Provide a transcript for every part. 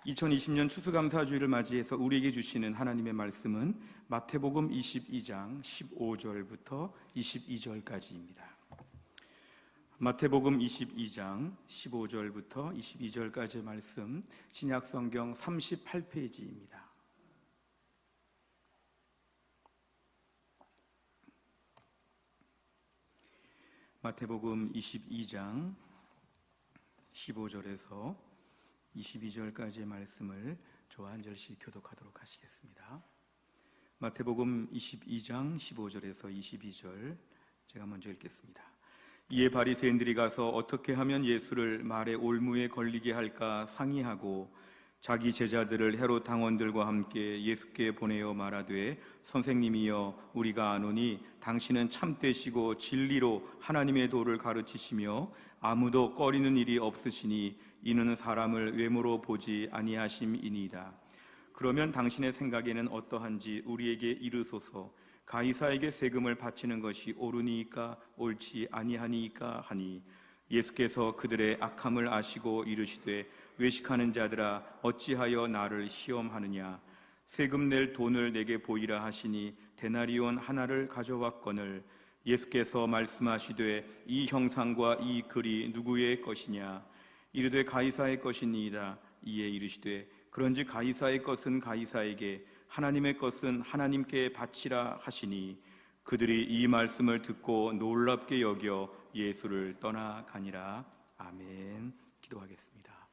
2020년 추수감사주의를 맞이해서 우리에게 주시는 하나님의 말씀은 마태복음 22장 15절부터 22절까지입니다. 마태복음 22장 15절부터 22절까지의 말씀, 신약성경 38페이지입니다. 마태복음 22장 15절에서 22절까지의 말씀을 저와 한 절씩 교독하도록 하시겠습니다. 마태복음 22장 15절에서 22절 제가 먼저 읽겠습니다. 이에 바리새인들이 가서 어떻게 하면 예수를 말의 올무에 걸리게 할까 상의하고 자기 제자들을 헤롯 당원들과 함께 예수께 보내어 말하되 선생님이여 우리가 아노니 당신은 참되시고 진리로 하나님의 도를 가르치시며 아무도 꺼리는 일이 없으시니 이는 사람을 외모로 보지 아니하심이니이다. 그러면 당신의 생각에는 어떠한지 우리에게 이르소서. 가이사에게 세금을 바치는 것이 옳으니까 옳지 아니하니까 하니 예수께서 그들의 악함을 아시고 이르시되 외식하는 자들아 어찌하여 나를 시험하느냐. 세금 낼 돈을 내게 보이라 하시니 데나리온 하나를 가져왔거늘 예수께서 말씀하시되 이 형상과 이 글이 누구의 것이냐. 이르되 가이사의 것이니이다. 이에 이르시되 그런즉 가이사의 것은 가이사에게 하나님의 것은 하나님께 바치라 하시니 그들이 이 말씀을 듣고 놀랍게 여겨 예수를 떠나가니라. 아멘. 기도하겠습니다.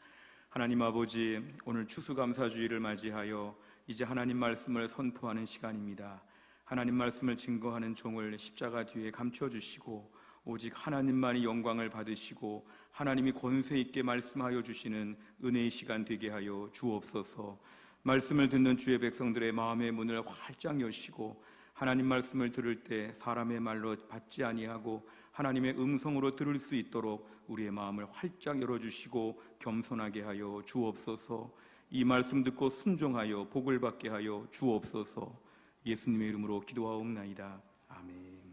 하나님 아버지, 오늘 추수감사주의를 맞이하여 이제 하나님 말씀을 선포하는 시간입니다. 하나님 말씀을 증거하는 종을 십자가 뒤에 감춰주시고 오직 하나님만이 영광을 받으시고 하나님이 권세 있게 말씀하여 주시는 은혜의 시간 되게 하여 주옵소서. 말씀을 듣는 주의 백성들의 마음의 문을 활짝 여시고 하나님 말씀을 들을 때 사람의 말로 받지 아니하고 하나님의 음성으로 들을 수 있도록 우리의 마음을 활짝 열어주시고 겸손하게 하여 주옵소서. 이 말씀 듣고 순종하여 복을 받게 하여 주옵소서. 예수님의 이름으로 기도하옵나이다. 아멘.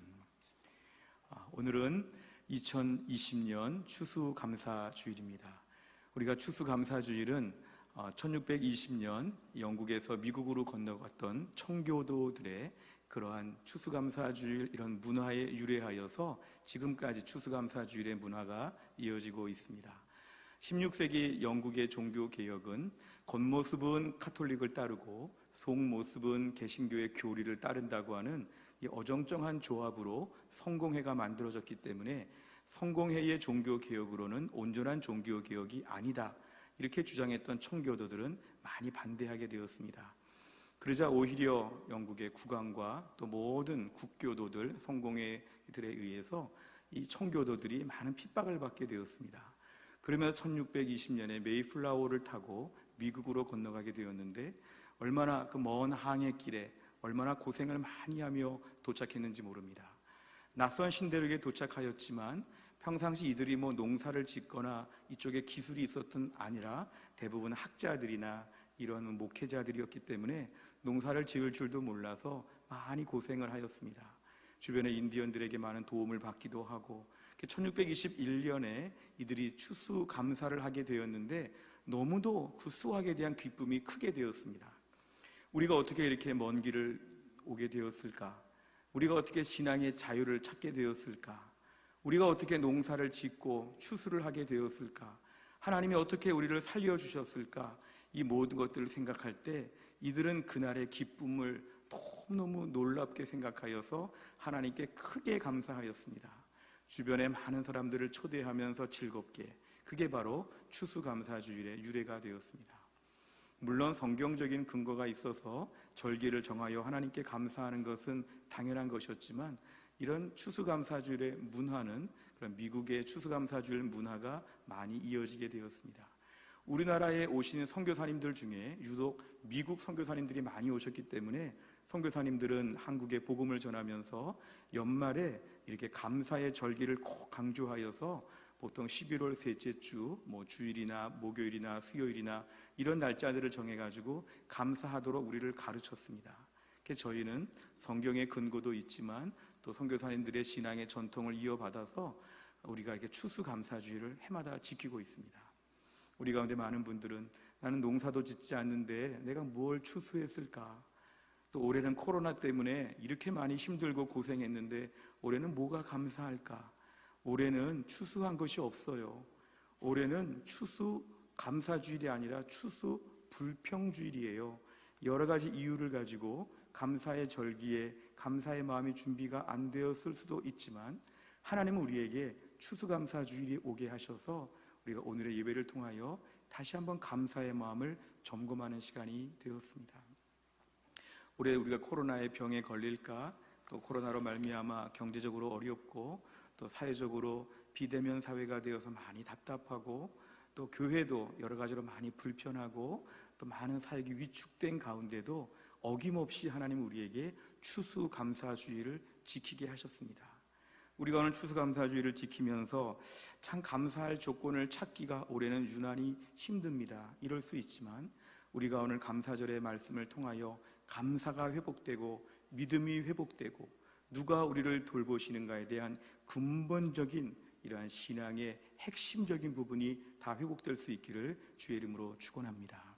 오늘은 2020년 추수감사주일입니다. 우리가 추수감사주일은 1620년 영국에서 미국으로 건너갔던 청교도들의 그러한 추수감사주일 이런 문화에 유래하여서 지금까지 추수감사주일의 문화가 이어지고 있습니다. 16세기 영국의 종교개혁은 겉모습은 카톨릭을 따르고 속모습은 개신교의 교리를 따른다고 하는 이 어정쩡한 조합으로 성공회가 만들어졌기 때문에 성공회의 종교개혁으로는 온전한 종교개혁이 아니다, 이렇게 주장했던 청교도들은 많이 반대하게 되었습니다. 그러자 오히려 영국의 국왕과 또 모든 국교도들, 성공회들에 의해서 이 청교도들이 많은 핍박을 받게 되었습니다. 그러면서 1620년에 메이플라워를 타고 미국으로 건너가게 되었는데 얼마나 그 먼 항해 길에 얼마나 고생을 많이 하며 도착했는지 모릅니다. 낯선 신대륙에 도착하였지만 평상시 이들이 농사를 짓거나 이쪽에 기술이 있었던 아니라 대부분 학자들이나 이런 목회자들이었기 때문에 농사를 지을 줄도 몰라서 많이 고생을 하였습니다. 주변의 인디언들에게 많은 도움을 받기도 하고 1621년에 이들이 추수감사를 하게 되었는데 너무도 그 수확에 대한 기쁨이 크게 되었습니다. 우리가 어떻게 이렇게 먼 길을 오게 되었을까? 우리가 어떻게 신앙의 자유를 찾게 되었을까? 우리가 어떻게 농사를 짓고 추수를 하게 되었을까? 하나님이 어떻게 우리를 살려주셨을까? 이 모든 것들을 생각할 때 이들은 그날의 기쁨을 너무너무 놀랍게 생각하여서 하나님께 크게 감사하였습니다. 주변에 많은 사람들을 초대하면서 즐겁게, 그게 바로 추수감사주일의 유래가 되었습니다. 물론 성경적인 근거가 있어서 절기를 정하여 하나님께 감사하는 것은 당연한 것이었지만 이런 추수감사주일의 문화는 그런 미국의 추수감사주일 문화가 많이 이어지게 되었습니다. 우리나라에 오시는 선교사님들 중에 유독 미국 선교사님들이 많이 오셨기 때문에 선교사님들은 한국에 복음을 전하면서 연말에 이렇게 감사의 절기를 꼭 강조하여서 보통 11월 셋째 주, 주일이나 목요일이나 수요일이나 이런 날짜들을 정해가지고 감사하도록 우리를 가르쳤습니다. 그래서 저희는 성경의 근거도 있지만 또 선교사님들의 신앙의 전통을 이어받아서 우리가 이렇게 추수감사주일을 해마다 지키고 있습니다. 우리 가운데 많은 분들은 나는 농사도 짓지 않는데 내가 뭘 추수했을까? 또 올해는 코로나 때문에 이렇게 많이 힘들고 고생했는데 올해는 뭐가 감사할까? 올해는 추수한 것이 없어요. 올해는 추수 감사주일이 아니라 추수 불평주일이에요. 여러 가지 이유를 가지고 감사의 절기에 감사의 마음이 준비가 안 되었을 수도 있지만 하나님은 우리에게 추수감사주일이 오게 하셔서 우리가 오늘의 예배를 통하여 다시 한번 감사의 마음을 점검하는 시간이 되었습니다. 올해 우리가 코로나의 병에 걸릴까, 또 코로나로 말미암아 경제적으로 어렵고 또 사회적으로 비대면 사회가 되어서 많이 답답하고 또 교회도 여러 가지로 많이 불편하고 또 많은 사역이 위축된 가운데도 어김없이 하나님 우리에게 추수감사주의를 지키게 하셨습니다. 우리가 오늘 추수감사주의를 지키면서 참 감사할 조건을 찾기가 올해는 유난히 힘듭니다. 이럴 수 있지만 우리가 오늘 감사절의 말씀을 통하여 감사가 회복되고 믿음이 회복되고 누가 우리를 돌보시는가에 대한 근본적인 이러한 신앙의 핵심적인 부분이 다 회복될 수 있기를 주의 이름으로 축원합니다.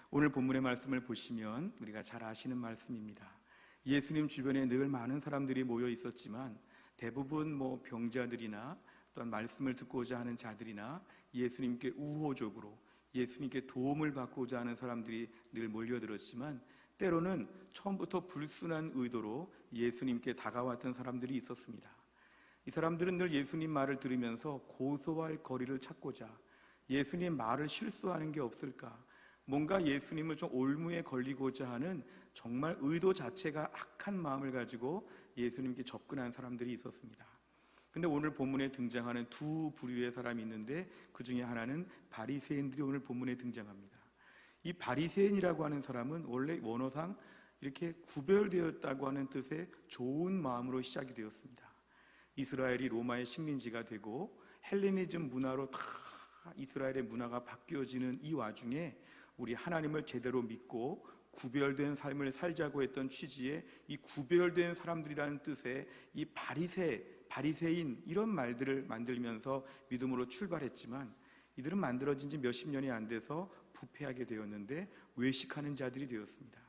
오늘 본문의 말씀을 보시면 우리가 잘 아시는 말씀입니다. 예수님 주변에 늘 많은 사람들이 모여 있었지만 대부분 병자들이나 또한 말씀을 듣고자 하는 자들이나 예수님께 우호적으로 예수님께 도움을 받고자 하는 사람들이 늘 몰려들었지만 때로는 처음부터 불순한 의도로 예수님께 다가왔던 사람들이 있었습니다. 이 사람들은 늘 예수님 말을 들으면서 고소할 거리를 찾고자 예수님 말을 실수하는 게 없을까, 뭔가 예수님을 좀 올무에 걸리고자 하는 정말 의도 자체가 악한 마음을 가지고 예수님께 접근한 사람들이 있었습니다. 근데 오늘 본문에 등장하는 두 부류의 사람이 있는데 그 중에 하나는 바리새인들이 오늘 본문에 등장합니다. 이 바리새인이라고 하는 사람은 원래 원어상 이렇게 구별되었다고 하는 뜻의 좋은 마음으로 시작이 되었습니다. 이스라엘이 로마의 식민지가 되고 헬레니즘 문화로 다 이스라엘의 문화가 바뀌어지는 이 와중에 우리 하나님을 제대로 믿고 구별된 삶을 살자고 했던 취지의 이 구별된 사람들이라는 뜻의 이 바리새인 이런 말들을 만들면서 믿음으로 출발했지만 이들은 만들어진 지 몇십 년이 안 돼서 부패하게 되었는데 외식하는 자들이 되었습니다.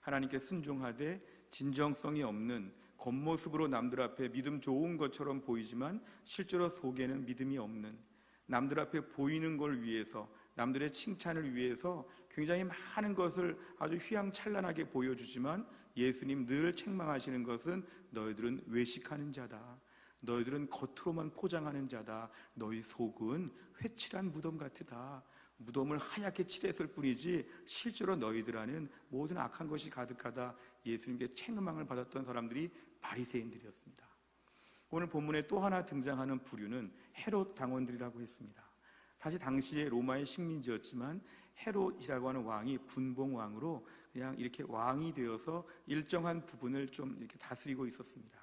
하나님께 순종하되 진정성이 없는 겉모습으로 남들 앞에 믿음 좋은 것처럼 보이지만 실제로 속에는 믿음이 없는, 남들 앞에 보이는 걸 위해서 남들의 칭찬을 위해서 굉장히 많은 것을 아주 휘황찬란하게 보여주지만 예수님 늘 책망하시는 것은 너희들은 외식하는 자다, 너희들은 겉으로만 포장하는 자다, 너희 속은 회칠한 무덤 같으다, 무덤을 하얗게 칠했을 뿐이지 실제로 너희들 안에는 모든 악한 것이 가득하다. 예수님께 책망을 받았던 사람들이 바리새인들이었습니다. 오늘 본문에 또 하나 등장하는 부류는 헤롯 당원들이라고 했습니다. 사실 당시에 로마의 식민지였지만 헤롯이라고 하는 왕이 분봉왕으로 그냥 이렇게 왕이 되어서 일정한 부분을 좀 이렇게 다스리고 있었습니다.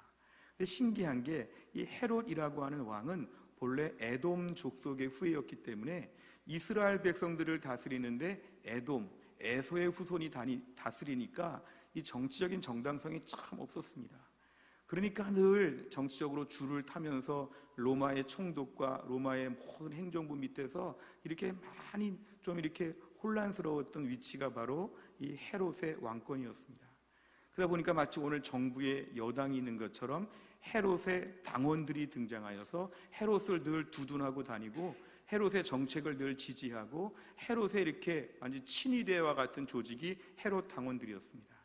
근데 신기한 게 이 헤롯이라고 하는 왕은 본래 에돔 족속의 후예였기 때문에 이스라엘 백성들을 다스리는데 에서의 후손이 다스리니까 이 정치적인 정당성이 참 없었습니다. 그러니까 늘 정치적으로 줄을 타면서 로마의 총독과 로마의 모든 행정부 밑에서 이렇게 많이 좀 이렇게 혼란스러웠던 위치가 바로 이 헤롯의 왕권이었습니다. 그러다 보니까 마치 오늘 정부에 여당이 있는 것처럼 헤롯의 당원들이 등장하여서 헤롯을 늘 두둔하고 다니고 헤롯의 정책을 늘 지지하고 헤롯의 이렇게 완전 친위대와 같은 조직이 헤롯 당원들이었습니다.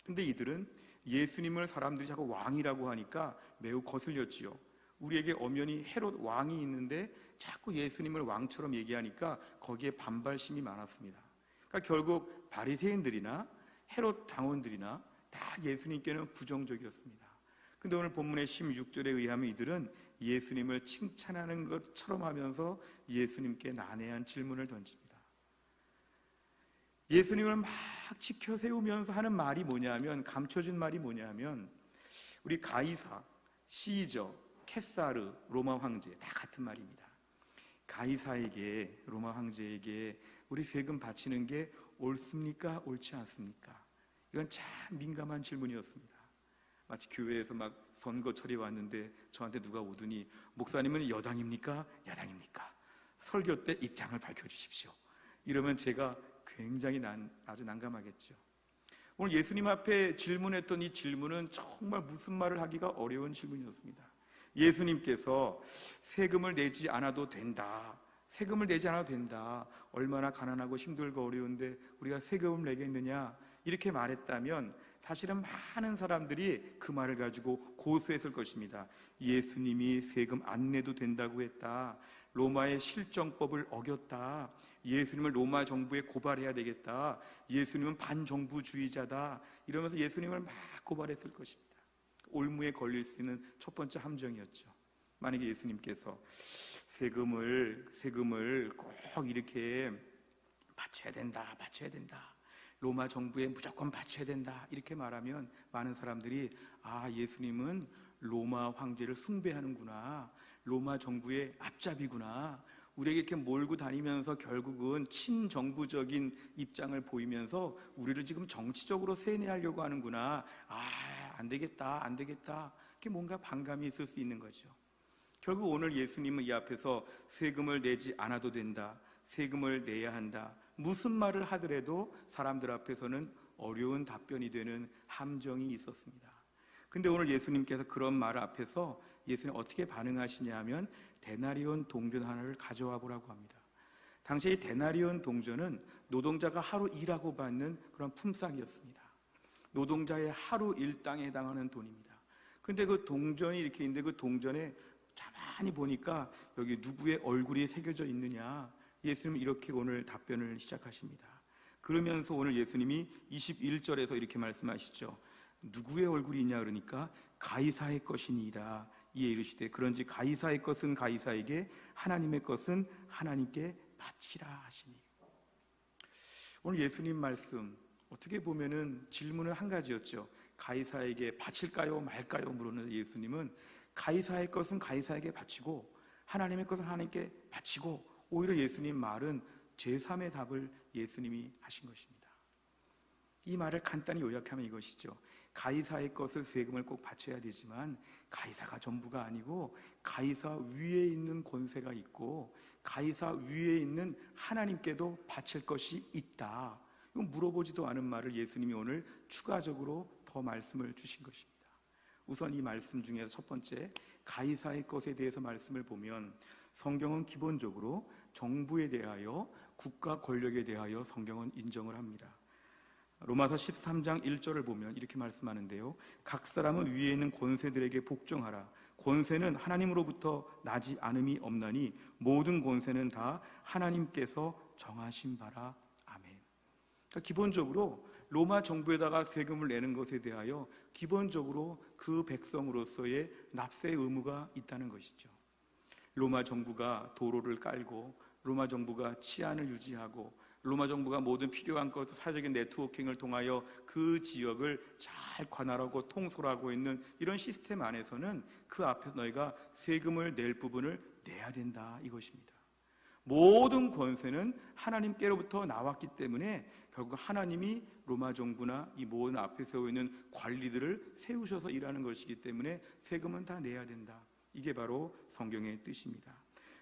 근데 이들은 예수님을 사람들이 자꾸 왕이라고 하니까 매우 거슬렸지요. 우리에게 엄연히 헤롯 왕이 있는데 자꾸 예수님을 왕처럼 얘기하니까 거기에 반발심이 많았습니다. 그러니까 결국 바리새인들이나 헤롯 당원들이나 다 예수님께는 부정적이었습니다. 근데 오늘 본문의 16절에 의하면 이들은 예수님을 칭찬하는 것처럼 하면서 예수님께 난해한 질문을 던집니다. 예수님을 막 지켜 세우면서 하는 말이 뭐냐면, 감춰진 말이 뭐냐면, 우리 가이사, 시저, 케사르, 로마 황제 다 같은 말입니다. 가이사에게, 로마 황제에게 우리 세금 바치는 게 옳습니까? 옳지 않습니까? 이건 참 민감한 질문이었습니다. 마치 교회에서 막 선거철이 왔는데 저한테 누가 오더니 목사님은 여당입니까? 야당입니까? 설교 때 입장을 밝혀주십시오. 이러면 제가 굉장히 아주 난감하겠죠. 오늘 예수님 앞에 질문했던 이 질문은 정말 무슨 말을 하기가 어려운 질문이었습니다. 예수님께서 세금을 내지 않아도 된다. 세금을 내지 않아도 된다. 얼마나 가난하고 힘들고 어려운데 우리가 세금을 내겠느냐? 이렇게 말했다면 사실은 많은 사람들이 그 말을 가지고 고소했을 것입니다. 예수님이 세금 안 내도 된다고 했다. 로마의 실정법을 어겼다. 예수님을 로마 정부에 고발해야 되겠다. 예수님은 반정부주의자다. 이러면서 예수님을 막 고발했을 것입니다. 올무에 걸릴 수 있는 첫 번째 함정이었죠. 만약에 예수님께서 세금을 꼭 이렇게 바쳐야 된다. 로마 정부에 무조건 바쳐야 된다. 이렇게 말하면 많은 사람들이 예수님은 로마 황제를 숭배하는구나. 로마 정부의 앞잡이구나. 우리에게 이렇게 몰고 다니면서 결국은 친정부적인 입장을 보이면서 우리를 지금 정치적으로 세뇌하려고 하는구나. 안 되겠다. 이렇게 뭔가 반감이 있을 수 있는 거죠. 결국 오늘 예수님은 이 앞에서 세금을 내지 않아도 된다. 세금을 내야 한다. 무슨 말을 하더라도 사람들 앞에서는 어려운 답변이 되는 함정이 있었습니다. 근데 오늘 예수님께서 그런 말 앞에서 예수님 어떻게 반응하시냐 하면 데나리온 동전 하나를 가져와 보라고 합니다. 당시에 데나리온 동전은 노동자가 하루 일하고 받는 그런 품삯이었습니다. 노동자의 하루 일당에 해당하는 돈입니다. 근데 그 동전이 이렇게 있는데 그 동전에 가만히 보니까 여기 누구의 얼굴이 새겨져 있느냐. 예수님은 이렇게 오늘 답변을 시작하십니다. 그러면서 오늘 예수님이 21절에서 이렇게 말씀하시죠. 누구의 얼굴이 있냐 그러니까 가이사의 것이니이다. 이에 이르시되 그런지 가이사의 것은 가이사에게 하나님의 것은 하나님께 바치라 하시니. 오늘 예수님 말씀 어떻게 보면은 질문은 한 가지였죠. 가이사에게 바칠까요 말까요 물으는 예수님은 가이사의 것은 가이사에게 바치고 하나님의 것은 하나님께 바치고, 오히려 예수님 말은 제3의 답을 예수님이 하신 것입니다. 이 말을 간단히 요약하면 이것이죠. 가이사의 것을 세금을 꼭 바쳐야 되지만 가이사가 전부가 아니고 가이사 위에 있는 권세가 있고 가이사 위에 있는 하나님께도 바칠 것이 있다. 이건 물어보지도 않은 말을 예수님이 오늘 추가적으로 더 말씀을 주신 것입니다. 우선 이 말씀 중에서 첫 번째 가이사의 것에 대해서 말씀을 보면 성경은 기본적으로 정부에 대하여 국가 권력에 대하여 성경은 인정을 합니다. 로마서 13장 1절을 보면 이렇게 말씀하는데요. 각 사람은 위에 있는 권세들에게 복종하라. 권세는 하나님으로부터 나지 않음이 없나니 모든 권세는 다 하나님께서 정하신 바라. 아멘. 그러니까 기본적으로 로마 정부에다가 세금을 내는 것에 대하여 기본적으로 그 백성으로서의 납세 의무가 있다는 것이죠. 로마 정부가 도로를 깔고 로마 정부가 치안을 유지하고 로마 정부가 모든 필요한 것, 사회적인 네트워킹을 통하여 그 지역을 잘 관할하고 통솔하고 있는 이런 시스템 안에서는 그 앞에서 너희가 세금을 낼 부분을 내야 된다 이것입니다. 모든 권세는 하나님께로부터 나왔기 때문에 결국 하나님이 로마 정부나 이 모든 앞에 세워 있는 관리들을 세우셔서 일하는 것이기 때문에 세금은 다 내야 된다. 이게 바로 성경의 뜻입니다.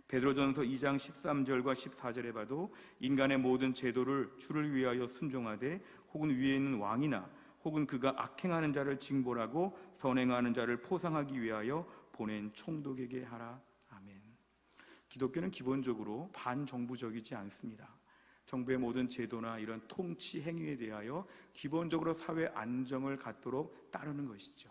베드로전서 2장 13절과 14절에 봐도 인간의 모든 제도를 주를 위하여 순종하되 혹은 위에 있는 왕이나 혹은 그가 악행하는 자를 징벌하고 선행하는 자를 포상하기 위하여 보낸 총독에게 하라. 아멘. 기독교는 기본적으로 반정부적이지 않습니다. 정부의 모든 제도나 이런 통치 행위에 대하여 기본적으로 사회 안정을 갖도록 따르는 것이죠.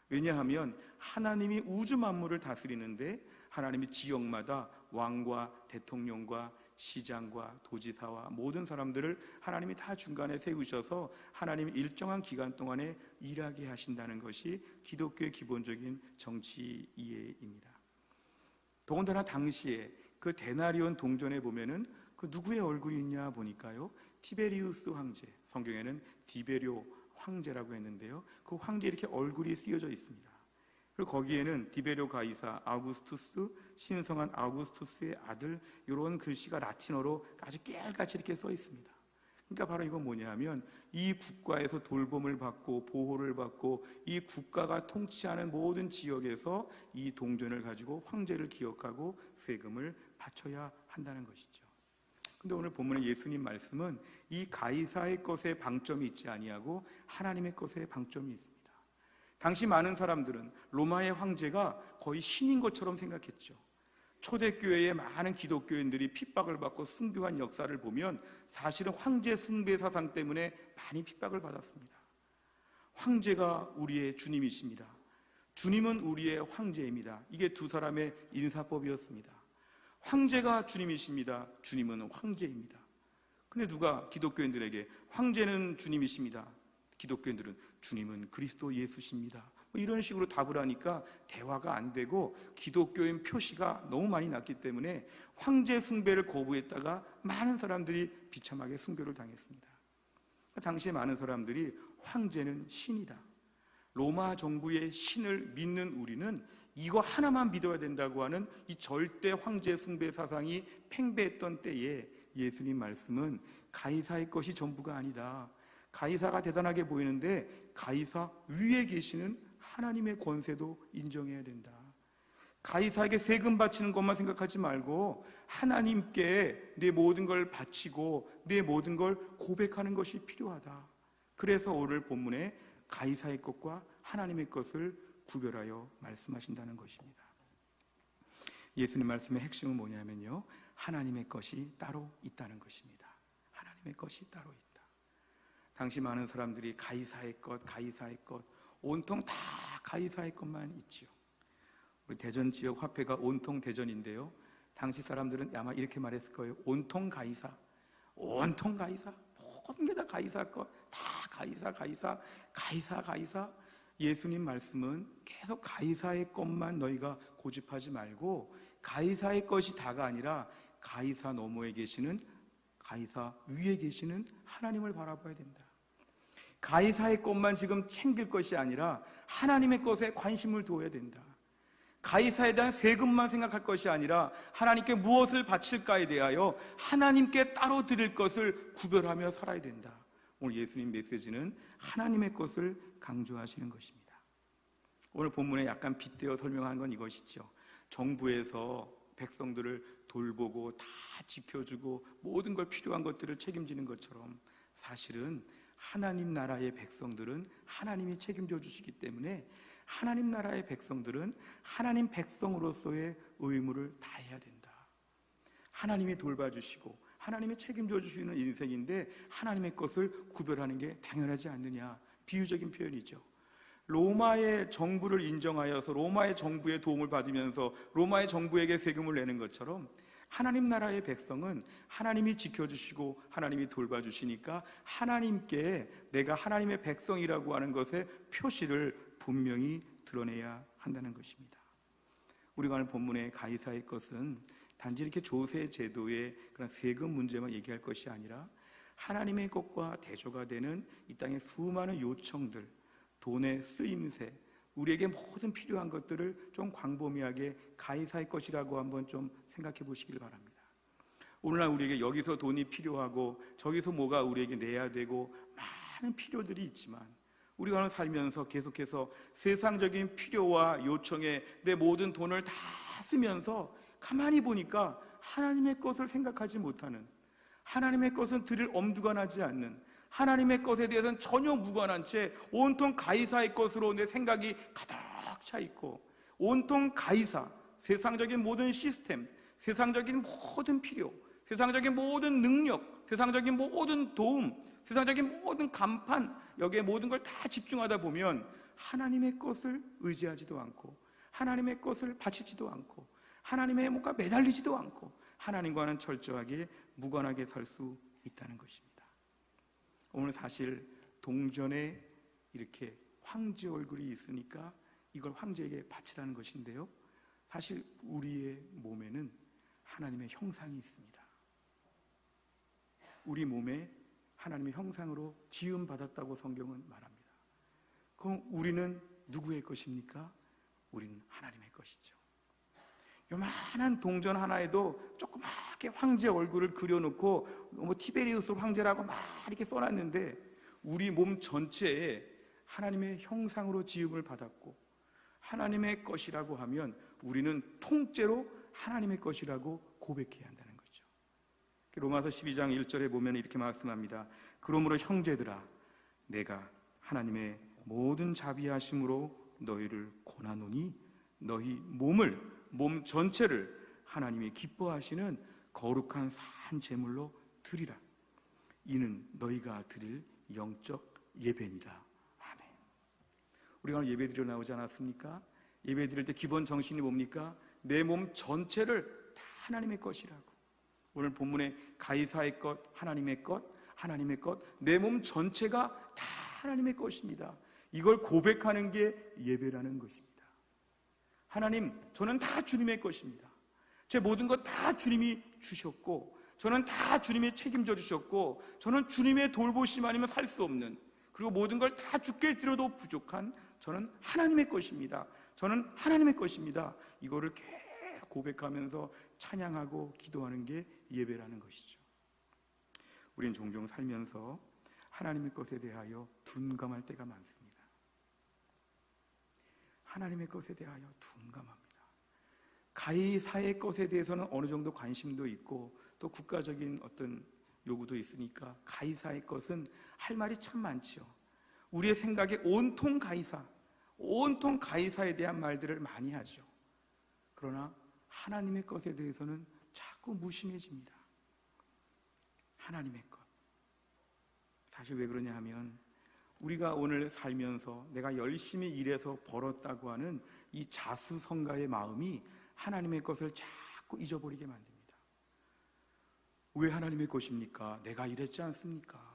왜냐하면 하나님이 우주 만물을 다스리는데 하나님이 지역마다 왕과 대통령과 시장과 도지사와 모든 사람들을 하나님이 다 중간에 세우셔서 하나님이 일정한 기간 동안에 일하게 하신다는 것이 기독교의 기본적인 정치 이해입니다. 더군다나 당시에 그 데나리온 동전에 보면은 그 누구의 얼굴이 있냐 보니까요, 티베리우스 황제, 성경에는 디베료 황제라고 했는데요, 그 황제 이렇게 얼굴이 쓰여져 있습니다. 그리고 거기에는 디베료 가이사, 아우구스투스, 신성한 아우구스투스의 아들, 이런 글씨가 라틴어로 아주 깨알같이 이렇게 써 있습니다. 그러니까 바로 이건 뭐냐 하면 이 국가에서 돌봄을 받고 보호를 받고 이 국가가 통치하는 모든 지역에서 이 동전을 가지고 황제를 기억하고 세금을 바쳐야 한다는 것이죠. 근데 오늘 본문의 예수님 말씀은 이 가이사의 것에 방점이 있지 아니하고 하나님의 것에 방점이 있습니다. 당시 많은 사람들은 로마의 황제가 거의 신인 것처럼 생각했죠. 초대교회의 많은 기독교인들이 핍박을 받고 순교한 역사를 보면 사실은 황제 숭배 사상 때문에 많이 핍박을 받았습니다. 황제가 우리의 주님이십니다. 주님은 우리의 황제입니다. 이게 두 사람의 인사법이었습니다. 황제가 주님이십니다. 주님은 황제입니다. 근데 누가 기독교인들에게 황제는 주님이십니다. 기독교인들은 주님은 그리스도 예수십니다. 이런 식으로 답을 하니까 대화가 안 되고 기독교인 표시가 너무 많이 났기 때문에 황제 숭배를 거부했다가 많은 사람들이 비참하게 순교를 당했습니다. 당시에 많은 사람들이 황제는 신이다, 로마 정부의 신을 믿는 우리는 이거 하나만 믿어야 된다고 하는 이 절대 황제 숭배 사상이 팽배했던 때에 예수님 말씀은 가이사의 것이 전부가 아니다. 가이사가 대단하게 보이는데 가이사 위에 계시는 하나님의 권세도 인정해야 된다. 가이사에게 세금 바치는 것만 생각하지 말고 하나님께 내 모든 걸 바치고 내 모든 걸 고백하는 것이 필요하다. 그래서 오늘 본문에 가이사의 것과 하나님의 것을 구별하여 말씀하신다는 것입니다. 예수님 말씀의 핵심은 뭐냐면요, 하나님의 것이 따로 있다는 것입니다. 하나님의 것이 따로 있다. 당시 많은 사람들이 가이사의 것, 가이사의 것, 온통 다 가이사의 것만 있지요. 우리 대전 지역 화폐가 온통 대전인데요, 당시 사람들은 아마 이렇게 말했을 거예요. 온통 가이사, 온통 가이사, 모든 게 다 가이사 것, 다 가이사, 가이사, 가이사, 가이사. 예수님 말씀은 계속 가이사의 것만 너희가 고집하지 말고 가이사의 것이 다가 아니라 가이사 너머에 계시는, 가이사 위에 계시는 하나님을 바라봐야 된다. 가이사의 것만 지금 챙길 것이 아니라 하나님의 것에 관심을 두어야 된다. 가이사에 대한 세금만 생각할 것이 아니라 하나님께 무엇을 바칠까에 대하여 하나님께 따로 드릴 것을 구별하며 살아야 된다. 오늘 예수님 메시지는 하나님의 것을 강조하시는 것입니다. 오늘 본문에 약간 빗대어 설명한 건 이것이죠. 정부에서 백성들을 돌보고 다 지켜주고 모든 걸 필요한 것들을 책임지는 것처럼 사실은 하나님 나라의 백성들은 하나님이 책임져 주시기 때문에 하나님 나라의 백성들은 하나님 백성으로서의 의무를 다해야 된다. 하나님이 돌봐주시고 하나님이 책임져 주시는 인생인데 하나님의 것을 구별하는 게 당연하지 않느냐. 비유적인 표현이죠. 로마의 정부를 인정하여서 로마의 정부의 도움을 받으면서 로마의 정부에게 세금을 내는 것처럼 하나님 나라의 백성은 하나님이 지켜주시고 하나님이 돌봐주시니까 하나님께 내가 하나님의 백성이라고 하는 것의 표시를 분명히 드러내야 한다는 것입니다. 우리가 오늘 본문의 가이사의 것은 단지 이렇게 조세 제도의 그런 세금 문제만 얘기할 것이 아니라 하나님의 것과 대조가 되는 이 땅의 수많은 요청들, 돈의 쓰임새, 우리에게 모든 필요한 것들을 좀 광범위하게 가이사의 것이라고 한번 좀 생각해 보시길 바랍니다. 오늘날 우리에게 여기서 돈이 필요하고 저기서 뭐가 우리에게 내야 되고 많은 필요들이 있지만 우리가 살면서 계속해서 세상적인 필요와 요청에 내 모든 돈을 다 쓰면서 가만히 보니까 하나님의 것을 생각하지 못하는, 하나님의 것은 드릴 엄두가 나지 않는, 하나님의 것에 대해서는 전혀 무관한 채 온통 가이사의 것으로 내 생각이 가득 차 있고 온통 가이사, 세상적인 모든 시스템, 세상적인 모든 필요, 세상적인 모든 능력, 세상적인 모든 도움, 세상적인 모든 간판, 여기에 모든 걸 다 집중하다 보면 하나님의 것을 의지하지도 않고 하나님의 것을 바치지도 않고 하나님의 뭔가 매달리지도 않고 하나님과는 철저하게 무관하게 살 수 있다는 것입니다. 오늘 사실 동전에 이렇게 황제 얼굴이 있으니까 이걸 황제에게 바치라는 것인데요, 사실 우리의 몸에는 하나님의 형상이 있습니다. 우리 몸에 하나님의 형상으로 지음받았다고 성경은 말합니다. 그럼 우리는 누구의 것입니까? 우리는 하나님의 것이죠. 요만한 동전 하나에도 조그맣게 황제 얼굴을 그려놓고 뭐 티베리우스 황제라고 막 이렇게 써놨는데 우리 몸 전체에 하나님의 형상으로 지음을 받았고 하나님의 것이라고 하면 우리는 통째로 하나님의 것이라고 고백해야 한다는 거죠. 로마서 12장 1절에 보면 이렇게 말씀합니다. 그러므로 형제들아, 내가 하나님의 모든 자비하심으로 너희를 권하노니 너희 몸 전체를 하나님이 기뻐하시는 거룩한 산 제물로 드리라. 이는 너희가 드릴 영적 예배니라. 아멘. 우리가 오늘 예배 드리러 나오지 않았습니까? 예배 드릴 때 기본 정신이 뭡니까? 내 몸 전체를 다 하나님의 것이라고. 오늘 본문에 가이사의 것, 하나님의 것, 하나님의 것, 내 몸 전체가 다 하나님의 것입니다. 이걸 고백하는 게 예배라는 것입니다. 하나님, 저는 다 주님의 것입니다. 제 모든 것 다 주님이 주셨고, 저는 다 주님이 책임져 주셨고, 저는 주님의 돌보심 아니면 살 수 없는, 그리고 모든 걸 다 주께 드려도 부족한 저는 하나님의 것입니다. 저는 하나님의 것입니다. 이거를 계속 고백하면서 찬양하고 기도하는 게 예배라는 것이죠. 우린 종종 살면서 하나님의 것에 대하여 둔감할 때가 많습니다. 하나님의 것에 대하여 둔감합니다. 가이사의 것에 대해서는 어느 정도 관심도 있고 또 국가적인 어떤 요구도 있으니까 가이사의 것은 할 말이 참 많지요. 우리의 생각에 온통 가이사에 대한 말들을 많이 하죠. 그러나 하나님의 것에 대해서는 자꾸 무심해집니다. 하나님의 것. 사실 왜 그러냐 하면 우리가 오늘 살면서 내가 열심히 일해서 벌었다고 하는 이 자수성가의 마음이 하나님의 것을 자꾸 잊어버리게 만듭니다. 왜 하나님의 것입니까? 내가 일했지 않습니까?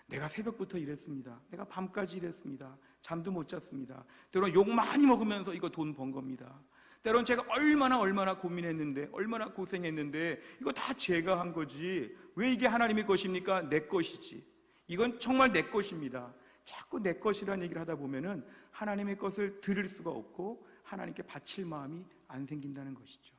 내가 새벽부터 일했습니다. 내가 밤까지 일했습니다. 잠도 못 잤습니다. 때로는 욕 많이 먹으면서 이거 돈 번 겁니다. 때로는 제가 얼마나 고민했는데, 얼마나 고생했는데 이거 다 제가 한 거지. 왜 이게 하나님의 것입니까? 내 것이지. 이건 정말 내 것입니다. 자꾸 내 것이라는 얘기를 하다 보면은 하나님의 것을 들을 수가 없고 하나님께 바칠 마음이 안 생긴다는 것이죠.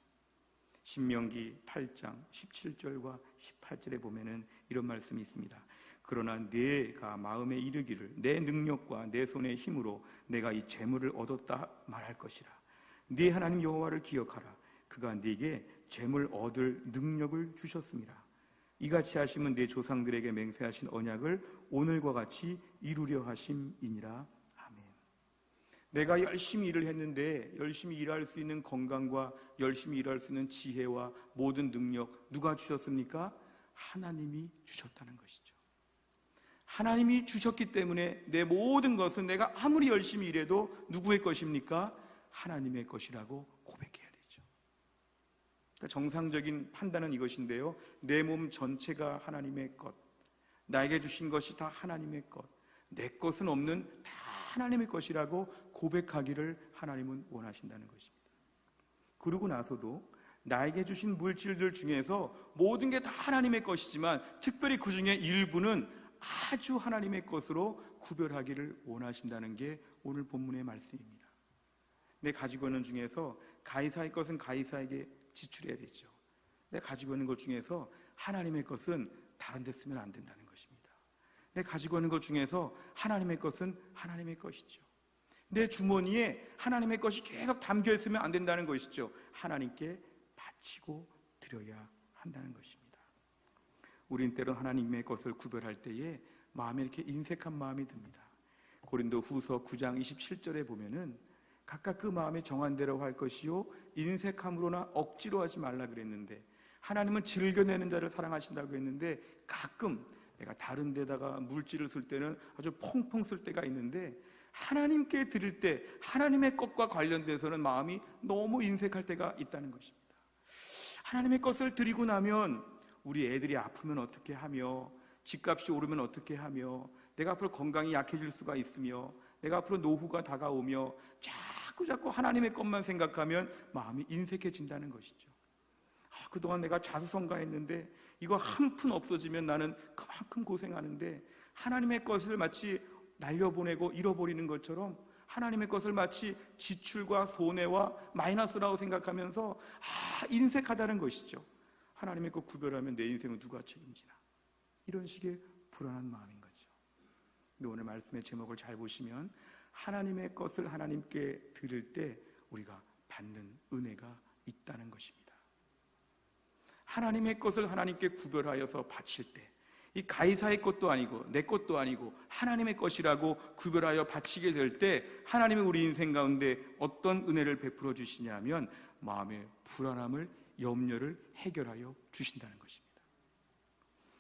신명기 8장 17절과 18절에 보면은 이런 말씀이 있습니다. 그러나 내가 마음에 이르기를 내 능력과 내 손의 힘으로 내가 이 재물을 얻었다 말할 것이라. 네 하나님 여호와를 기억하라. 그가 네게 재물 얻을 능력을 주셨습니다. 이같이 하심은 네 조상들에게 맹세하신 언약을 오늘과 같이 이루려 하심이니라. 아멘. 내가 열심히 일을 했는데 열심히 일할 수 있는 건강과 열심히 일할 수 있는 지혜와 모든 능력 누가 주셨습니까? 하나님이 주셨다는 것이죠. 하나님이 주셨기 때문에 내 모든 것은 내가 아무리 열심히 일해도 누구의 것입니까? 하나님의 것이라고 고백해야 되죠. 그러니까 정상적인 판단은 이것인데요. 내 몸 전체가 하나님의 것, 나에게 주신 것이 다 하나님의 것, 내 것은 없는 다 하나님의 것이라고 고백하기를 하나님은 원하신다는 것입니다. 그러고 나서도 나에게 주신 물질들 중에서 모든 게 다 하나님의 것이지만 특별히 그 중에 일부는 아주 하나님의 것으로 구별하기를 원하신다는 게 오늘 본문의 말씀입니다. 내 가지고 있는 중에서 가이사의 것은 가이사에게 지출해야 되죠. 내 가지고 있는 것 중에서 하나님의 것은 다른 데 쓰면 안 된다는 것입니다. 내 가지고 있는 것 중에서 하나님의 것은 하나님의 것이죠. 내 주머니에 하나님의 것이 계속 담겨 있으면 안 된다는 것이죠. 하나님께 바치고 드려야 한다는 것입니다. 우린 때로 하나님의 것을 구별할 때에 마음에 이렇게 인색한 마음이 듭니다. 고린도 후서 9장 27절에 보면은 각각 그 마음에 정한 대로 할 것이요 인색함으로나 억지로 하지 말라 그랬는데 하나님은 즐겨내는 자를 사랑하신다고 했는데 가끔 내가 다른 데다가 물질을 쓸 때는 아주 펑펑 쓸 때가 있는데 하나님께 드릴 때 하나님의 것과 관련돼서는 마음이 너무 인색할 때가 있다는 것입니다. 하나님의 것을 드리고 나면 우리 애들이 아프면 어떻게 하며 집값이 오르면 어떻게 하며 내가 앞으로 건강이 약해질 수가 있으며 내가 앞으로 노후가 다가오며 자꾸 하나님의 것만 생각하면 마음이 인색해진다는 것이죠. 그동안 내가 자수성가했는데 이거 한 푼 없어지면 나는 그만큼 고생하는데 하나님의 것을 마치 날려보내고 잃어버리는 것처럼 하나님의 것을 마치 지출과 손해와 마이너스라고 생각하면서 인색하다는 것이죠. 하나님의 것 구별하면 내 인생은 누가 책임지나 이런 식의 불안한 마음인 거죠. 근데 오늘 말씀의 제목을 잘 보시면 하나님의 것을 하나님께 드릴 때 우리가 받는 은혜가 있다는 것입니다. 하나님의 것을 하나님께 구별하여서 바칠 때, 이 가이사의 것도 아니고 내 것도 아니고 하나님의 것이라고 구별하여 바치게 될 때 하나님이 우리 인생 가운데 어떤 은혜를 베풀어 주시냐면 마음의 불안함을, 염려를 해결하여 주신다는 것입니다.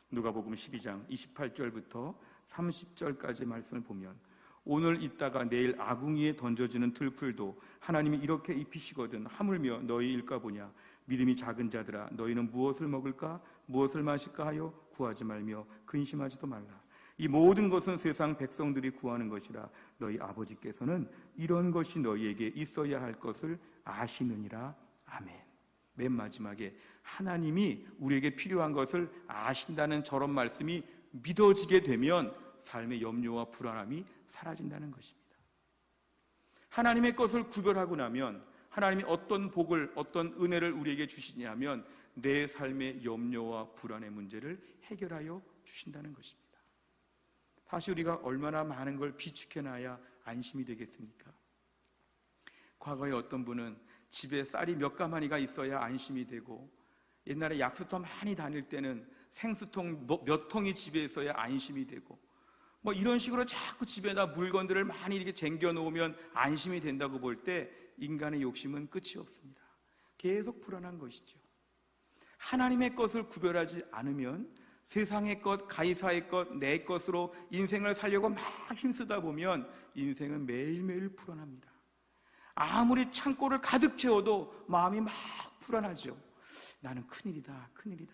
누가복음 12장 28절부터 30절까지 말씀을 보면, 오늘 있다가 내일 아궁이에 던져지는 들풀도 하나님이 이렇게 입히시거든 하물며 너희 일까 보냐. 믿음이 작은 자들아, 너희는 무엇을 먹을까 무엇을 마실까 하여 구하지 말며 근심하지도 말라. 이 모든 것은 세상 백성들이 구하는 것이라 너희 아버지께서는 이런 것이 너희에게 있어야 할 것을 아시느니라. 아멘. 맨 마지막에 하나님이 우리에게 필요한 것을 아신다는 저런 말씀이 믿어지게 되면 삶의 염려와 불안함이 사라진다는 것입니다. 하나님의 것을 구별하고 나면 하나님이 어떤 복을, 어떤 은혜를 우리에게 주시냐면 내 삶의 염려와 불안의 문제를 해결하여 주신다는 것입니다. 사실 우리가 얼마나 많은 걸 비축해놔야 안심이 되겠습니까? 과거에 어떤 분은 집에 쌀이 몇 가마니가 있어야 안심이 되고, 옛날에 약수터 많이 다닐 때는 생수통 몇 통이 집에 있어야 안심이 되고, 뭐 이런 식으로 자꾸 집에다 물건들을 많이 이렇게 쟁겨 놓으면 안심이 된다고 볼 때 인간의 욕심은 끝이 없습니다. 계속 불안한 것이죠. 하나님의 것을 구별하지 않으면 세상의 것, 가이사의 것, 내 것으로 인생을 살려고 막 힘쓰다 보면 인생은 매일매일 불안합니다. 아무리 창고를 가득 채워도 마음이 막 불안하죠. 나는 큰일이다, 큰일이다.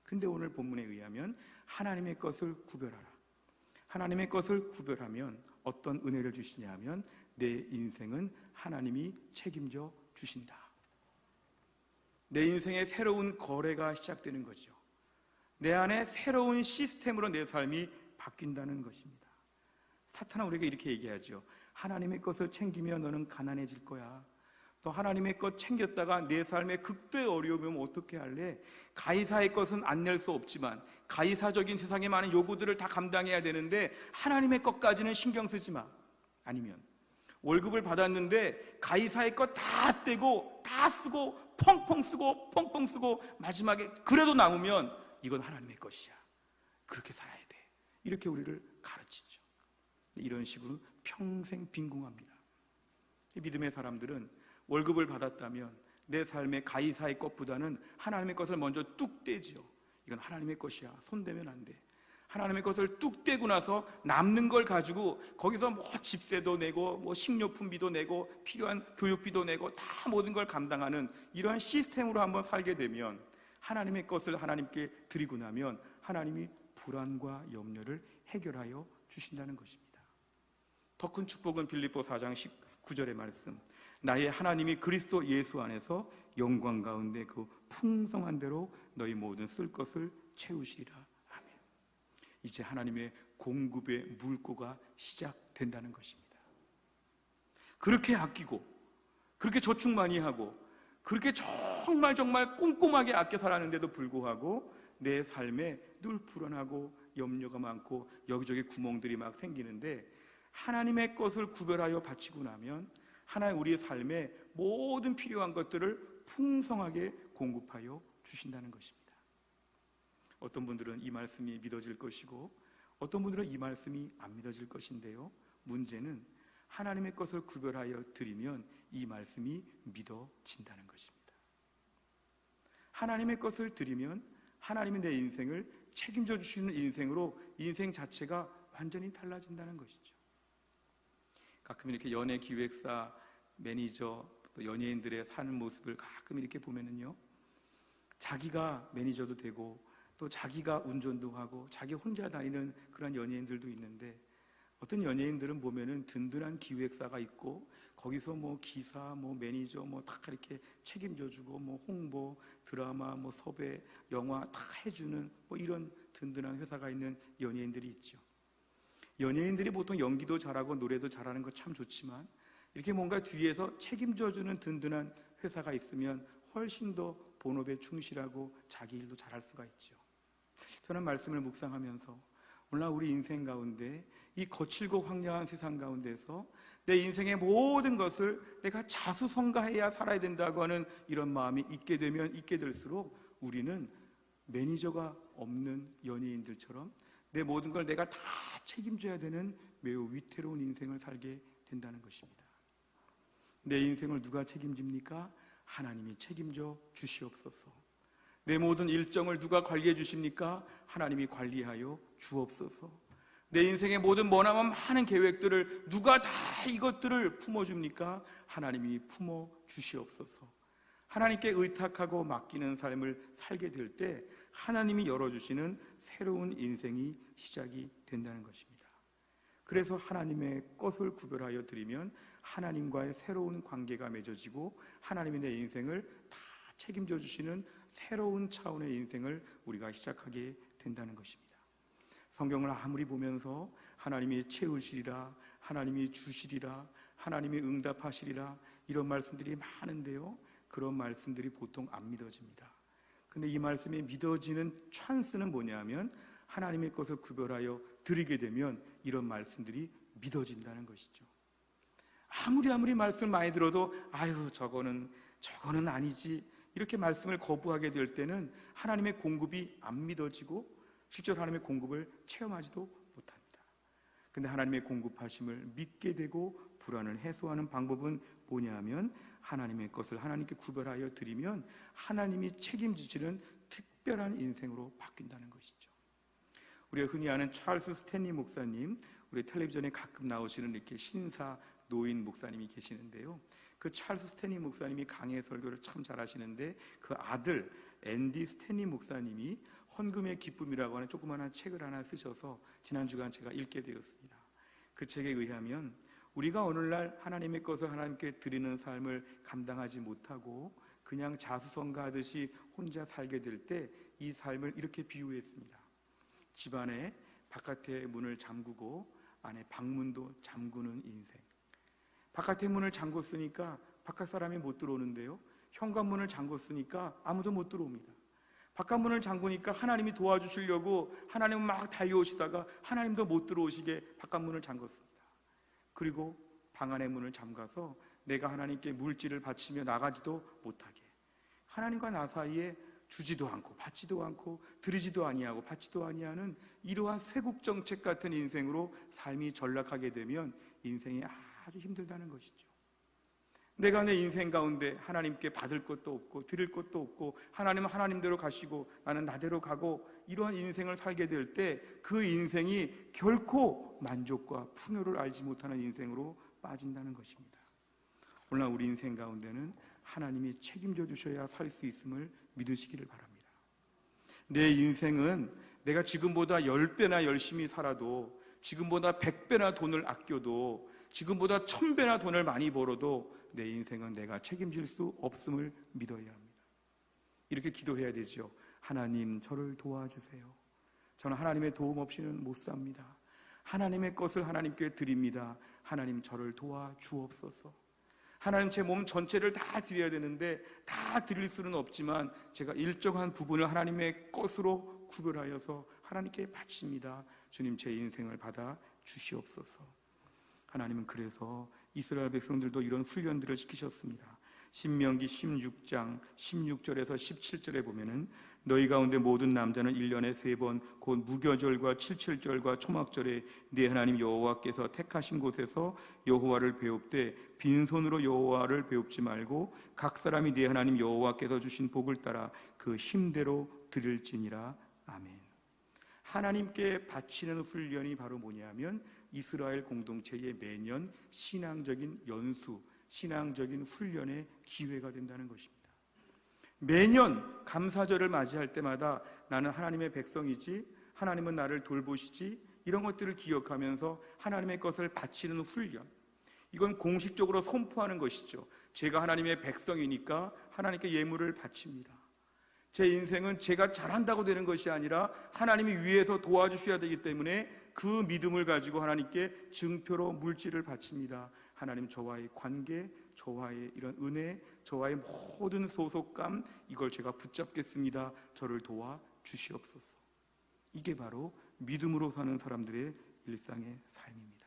근데 오늘 본문에 의하면 하나님의 것을 구별하라. 하나님의 것을 구별하면 어떤 은혜를 주시냐 하면 내 인생은 하나님이 책임져 주신다. 내 인생의 새로운 거래가 시작되는 거죠. 내 안에 새로운 시스템으로 내 삶이 바뀐다는 것입니다. 사탄은 우리에게 이렇게 얘기하죠. 하나님의 것을 챙기면 너는 가난해질 거야. 또 하나님의 것 챙겼다가 내 삶에 극도의 어려움이 오면 어떻게 할래? 가이사의 것은 안 낼 수 없지만 가이사적인 세상에 많은 요구들을 다 감당해야 되는데 하나님의 것까지는 신경 쓰지 마. 아니면 월급을 받았는데 가이사의 것 다 떼고 다 쓰고 펑펑 쓰고 마지막에 그래도 남으면 이건 하나님의 것이야. 그렇게 살아야 돼. 이렇게 우리를 가르치죠. 이런 식으로 평생 빈궁합니다. 믿음의 사람들은 월급을 받았다면 내 삶의 가이사의 것보다는 하나님의 것을 먼저 뚝 떼지요. 이건 하나님의 것이야. 손대면 안 돼. 하나님의 것을 뚝 떼고 나서 남는 걸 가지고 거기서 뭐 집세도 내고 뭐 식료품비도 내고 필요한 교육비도 내고 다 모든 걸 감당하는 이러한 시스템으로 한번 살게 되면 하나님의 것을 하나님께 드리고 나면 하나님이 불안과 염려를 해결하여 주신다는 것입니다. 더 큰 축복은 빌립보 4장 19절의 말씀. 나의 하나님이 그리스도 예수 안에서 영광 가운데 그 풍성한 대로 너희 모든 쓸 것을 채우시리라. 아멘. 이제 하나님의 공급의 물꼬가 시작된다는 것입니다. 그렇게 아끼고 그렇게 저축 많이 하고 그렇게 정말 꼼꼼하게 아껴 살았는데도 불구하고 내 삶에 늘 불안하고 염려가 많고 여기저기 구멍들이 막 생기는데 하나님의 것을 구별하여 바치고 나면 하나님 우리의 삶에 모든 필요한 것들을 풍성하게 공급하여 주신다는 것입니다. 어떤 분들은 이 말씀이 믿어질 것이고 어떤 분들은 이 말씀이 안 믿어질 것인데요, 문제는 하나님의 것을 구별하여 드리면 이 말씀이 믿어진다는 것입니다. 하나님의 것을 드리면 하나님이 내 인생을 책임져 주시는 인생으로 인생 자체가 완전히 달라진다는 것이죠. 가끔 이렇게 연예 기획사, 매니저, 또 연예인들의 사는 모습을 가끔 이렇게 보면은요, 자기가 매니저도 되고 또 자기가 운전도 하고 자기 혼자 다니는 그런 연예인들도 있는데 어떤 연예인들은 보면은 든든한 기획사가 있고 거기서 뭐 기사, 뭐 매니저, 뭐 다 이렇게 책임져주고 뭐 홍보, 드라마, 뭐 섭외, 영화 다 해주는 뭐 이런 든든한 회사가 있는 연예인들이 있죠. 연예인들이 보통 연기도 잘하고 노래도 잘하는 거 참 좋지만 이렇게 뭔가 뒤에서 책임져주는 든든한 회사가 있으면 훨씬 더 본업에 충실하고 자기 일도 잘할 수가 있죠. 저는 말씀을 묵상하면서 오늘 우리 인생 가운데 이 거칠고 황량한 세상 가운데서 내 인생의 모든 것을 내가 자수성가해야 살아야 된다고 하는 이런 마음이 있게 되면 있게 될수록 우리는 매니저가 없는 연예인들처럼 내 모든 걸 내가 다 책임져야 되는 매우 위태로운 인생을 살게 된다는 것입니다. 내 인생을 누가 책임집니까? 하나님이 책임져 주시옵소서. 내 모든 일정을 누가 관리해 주십니까? 하나님이 관리하여 주옵소서. 내 인생의 모든 머나먼 많은 계획들을 누가 다 이것들을 품어줍니까? 하나님이 품어 주시옵소서. 하나님께 의탁하고 맡기는 삶을 살게 될 때 하나님이 열어주시는 새로운 인생이 시작이 된다는 것입니다. 그래서 하나님의 것을 구별하여 드리면 하나님과의 새로운 관계가 맺어지고 하나님이 내 인생을 다 책임져 주시는 새로운 차원의 인생을 우리가 시작하게 된다는 것입니다. 성경을 아무리 보면서 하나님이 채우시리라, 하나님이 주시리라, 하나님이 응답하시리라 이런 말씀들이 많은데요, 그런 말씀들이 보통 안 믿어집니다. 근데 이 말씀이 믿어지는 찬스는 뭐냐면 하나님의 것을 구별하여 드리게 되면 이런 말씀들이 믿어진다는 것이죠. 아무리 말씀을 많이 들어도 아유 저거는 아니지 이렇게 말씀을 거부하게 될 때는 하나님의 공급이 안 믿어지고 실제로 하나님의 공급을 체험하지도 못합니다. 근데 하나님의 공급하심을 믿게 되고 불안을 해소하는 방법은 뭐냐면 하나님의 것을 하나님께 구별하여 드리면 하나님이 책임지시는 특별한 인생으로 바뀐다는 것이죠. 우리가 흔히 아는 찰스 스탠리 목사님, 우리 텔레비전에 가끔 나오시는 이렇게 신사 노인 목사님이 계시는데요, 그 찰스 스탠리 목사님이 강해 설교를 참 잘하시는데 그 아들 앤디 스탠리 목사님이 헌금의 기쁨이라고 하는 조그마한 책을 하나 쓰셔서 지난 주간 제가 읽게 되었습니다. 그 책에 의하면 우리가 오늘날 하나님의 것을 하나님께 드리는 삶을 감당하지 못하고 그냥 자수성가하듯이 혼자 살게 될 때 이 삶을 이렇게 비유했습니다. 집안에 바깥의 문을 잠그고 안에 방문도 잠그는 인생. 바깥의 문을 잠궜으니까 바깥 사람이 못 들어오는데요, 현관문을 잠궜으니까 아무도 못 들어옵니다. 바깥 문을 잠그니까 하나님이 도와주시려고 하나님은 막 달려오시다가 하나님도 못 들어오시게 바깥 문을 잠궜습니다. 그리고 방 안의 문을 잠가서 내가 하나님께 물질을 바치며 나가지도 못하게, 하나님과 나 사이에 주지도 않고 받지도 않고 드리지도 아니하고 받지도 아니하는 이러한 쇄국정책 같은 인생으로 삶이 전락하게 되면 인생이 아주 힘들다는 것이죠. 내가 내 인생 가운데 하나님께 받을 것도 없고 드릴 것도 없고 하나님은 하나님대로 가시고 나는 나대로 가고 이러한 인생을 살게 될 때 그 인생이 결코 만족과 풍요를 알지 못하는 인생으로 빠진다는 것입니다. 오늘 우리 인생 가운데는 하나님이 책임져 주셔야 살 수 있음을 믿으시기를 바랍니다. 내 인생은 내가 지금보다 10배나 열심히 살아도, 지금보다 100배나 돈을 아껴도, 지금보다 1000배나 돈을 많이 벌어도 내 인생은 내가 책임질 수 없음을 믿어야 합니다. 이렇게 기도해야 되죠. 하나님 저를 도와주세요. 저는 하나님의 도움 없이는 못 삽니다. 하나님의 것을 하나님께 드립니다. 하나님 저를 도와주옵소서. 하나님 제 몸 전체를 다 드려야 되는데 다 드릴 수는 없지만 제가 일정한 부분을 하나님의 것으로 구별하여서 하나님께 바칩니다. 주님 제 인생을 받아 주시옵소서. 하나님은 그래서 이스라엘 백성들도 이런 훈련들을 시키셨습니다. 신명기 16장 16절에서 17절에 보면은 너희 가운데 모든 남자는 1년에 3번 곧 무교절과 칠칠절과 초막절에 네 하나님 여호와께서 택하신 곳에서 여호와를 배웁되 빈손으로 여호와를 배웁지 말고 각 사람이 네 하나님 여호와께서 주신 복을 따라 그 힘대로 드릴지니라. 아멘. 하나님께 바치는 훈련이 바로 뭐냐면 이스라엘 공동체의 매년 신앙적인 연수, 신앙적인 훈련의 기회가 된다는 것입니다. 매년 감사절을 맞이할 때마다 나는 하나님의 백성이지, 하나님은 나를 돌보시지, 이런 것들을 기억하면서 하나님의 것을 바치는 훈련, 이건 공식적으로 선포하는 것이죠. 제가 하나님의 백성이니까 하나님께 예물을 바칩니다. 제 인생은 제가 잘한다고 되는 것이 아니라 하나님이 위에서 도와주셔야 되기 때문에 그 믿음을 가지고 하나님께 증표로 물질을 바칩니다. 하나님 저와의 관계, 저와의 이런 은혜, 저와의 모든 소속감, 이걸 제가 붙잡겠습니다. 저를 도와주시옵소서. 이게 바로 믿음으로 사는 사람들의 일상의 삶입니다.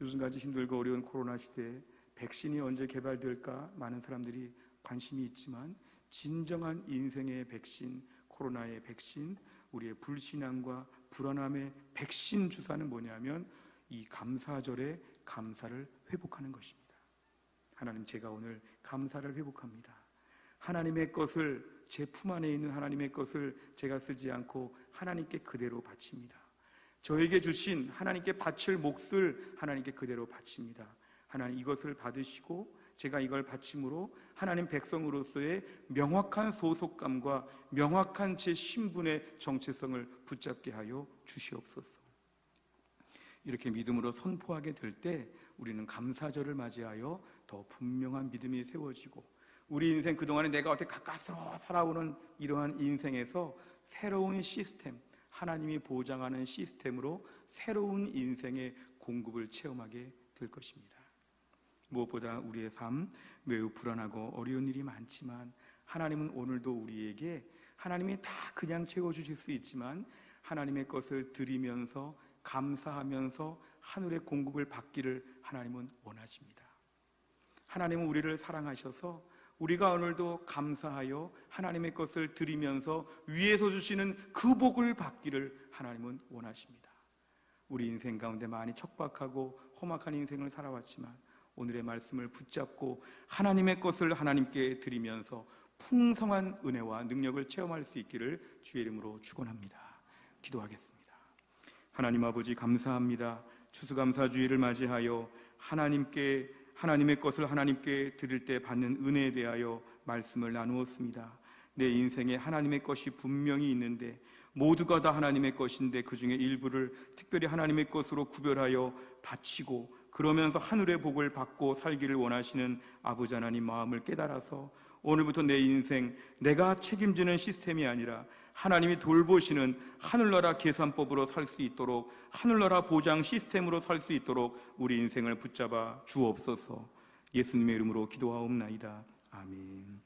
요즘같이 힘들고 어려운 코로나 시대에 백신이 언제 개발될까 많은 사람들이 관심이 있지만 진정한 인생의 백신, 코로나의 백신, 우리의 불신앙과 불안함의 백신 주사는 뭐냐면 이 감사절에 감사를 회복하는 것입니다. 하나님, 제가 오늘 감사를 회복합니다. 하나님의 것을, 제 품 안에 있는 하나님의 것을 제가 쓰지 않고 하나님께 그대로 바칩니다. 저에게 주신 하나님께 바칠 몫을 하나님께 그대로 바칩니다. 하나님, 이것을 받으시고 제가 이걸 바침으로 하나님 백성으로서의 명확한 소속감과 명확한 제 신분의 정체성을 붙잡게 하여 주시옵소서. 이렇게 믿음으로 선포하게 될 때 우리는 감사절을 맞이하여 더 분명한 믿음이 세워지고, 우리 인생 그동안에 내가 어떻게 가까스로 살아오는 이러한 인생에서 새로운 시스템, 하나님이 보장하는 시스템으로 새로운 인생의 공급을 체험하게 될 것입니다. 무엇보다 우리의 삶, 매우 불안하고 어려운 일이 많지만 하나님은 오늘도 우리에게, 하나님이 다 그냥 채워주실 수 있지만 하나님의 것을 드리면서 감사하면서 하늘의 공급을 받기를 하나님은 원하십니다. 하나님은 우리를 사랑하셔서 우리가 오늘도 감사하여 하나님의 것을 드리면서 위에서 주시는 그 복을 받기를 하나님은 원하십니다. 우리 인생 가운데 많이 척박하고 험악한 인생을 살아왔지만 오늘의 말씀을 붙잡고 하나님의 것을 하나님께 드리면서 풍성한 은혜와 능력을 체험할 수 있기를 주의 이름으로 축원합니다. 기도하겠습니다. 하나님 아버지, 감사합니다. 추수감사주의를 맞이하여 하나님의 것을 하나님께 드릴 때 받는 은혜에 대하여 말씀을 나누었습니다. 내 인생에 하나님의 것이 분명히 있는데 모두가 다 하나님의 것인데 그 중에 일부를 특별히 하나님의 것으로 구별하여 바치고 그러면서 하늘의 복을 받고 살기를 원하시는 아버지 하나님 마음을 깨달아서 오늘부터 내 인생, 내가 책임지는 시스템이 아니라 하나님이 돌보시는 하늘나라 계산법으로 살 수 있도록, 하늘나라 보장 시스템으로 살 수 있도록 우리 인생을 붙잡아 주옵소서. 예수님의 이름으로 기도하옵나이다. 아멘.